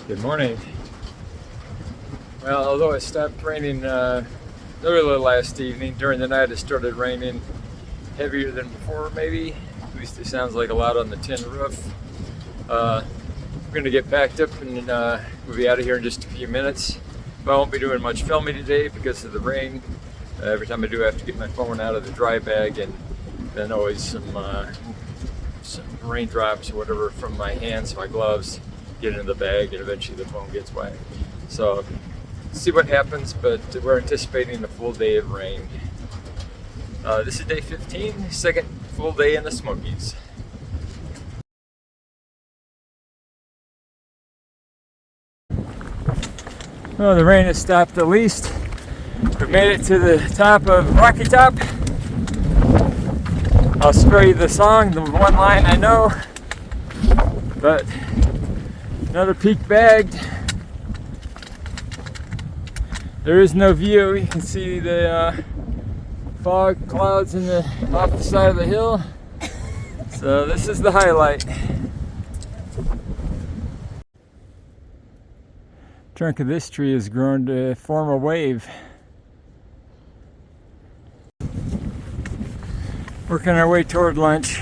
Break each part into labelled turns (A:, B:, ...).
A: Good morning. Well, although it stopped raining early last evening, during the night it started raining heavier than before, maybe. At least it sounds like a lot on the tin roof. We're going to get packed up and we'll be out of here in just a few minutes. But I won't be doing much filming today because of the rain. Every time I do, I have to get my phone out of the dry bag, and then always some raindrops or whatever from my hands, my gloves, get into the bag, and eventually the phone gets wet. So, see what happens, but we're anticipating a full day of rain. This is day 15, second full day in the Smokies. Well, the rain has stopped at least. We've made it to the top of Rocky Top. I'll spare you the song, the one line I know, but another peak bagged. There is no view. You can see the fog clouds off the side of the hill. So this is the highlight. Trunk of this tree has grown to form a wave. Working our way toward lunch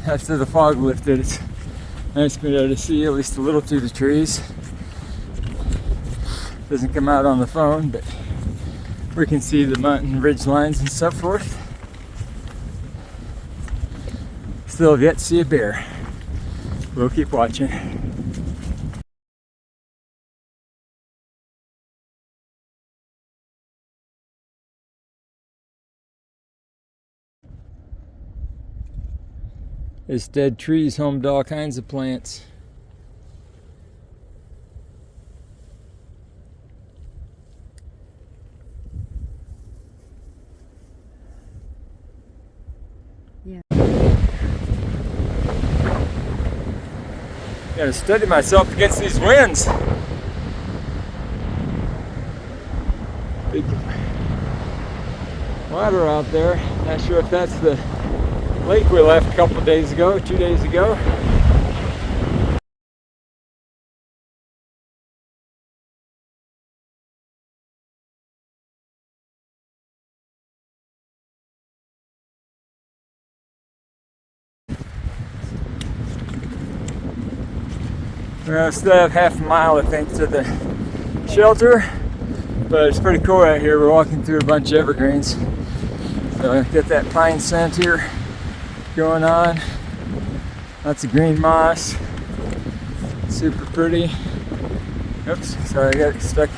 A: after the fog lifted. It's nice to be able to see at least a little through the trees. Doesn't come out on the phone, but we can see the mountain ridge lines and so forth. Still have yet to see a bear. We'll keep watching. There's dead trees home to all kinds of plants.
B: Yeah.
A: Gotta steady myself against these winds. Big water out there. Not sure if that's the lake we left a couple of days ago, 2 days ago. We're still have half a mile, I think, to the shelter, but it's pretty cool out here. We're walking through a bunch of evergreens, so get that pine scent here going on. Lots of green moss, super pretty. Oops, sorry, I got stuck.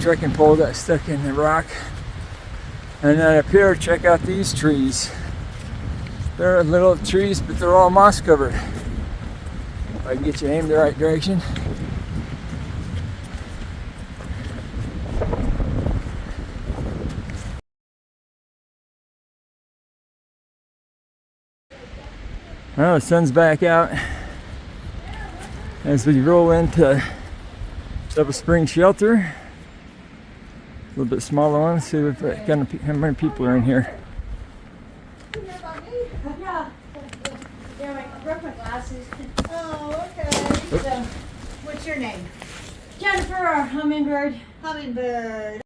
A: Trekking pole got stuck in the rock. And then up here, check out these trees. They're little trees, but they're all moss covered. If I can get you aimed the right direction. Well, the sun's back out as we roll into Double Spring Shelter. A little bit smaller one. Let's see how many people are in here.
B: Yeah, I broke my glasses.
C: Oh, okay.
B: So,
C: What's your name?
B: Jennifer, our hummingbird.
C: Hummingbird.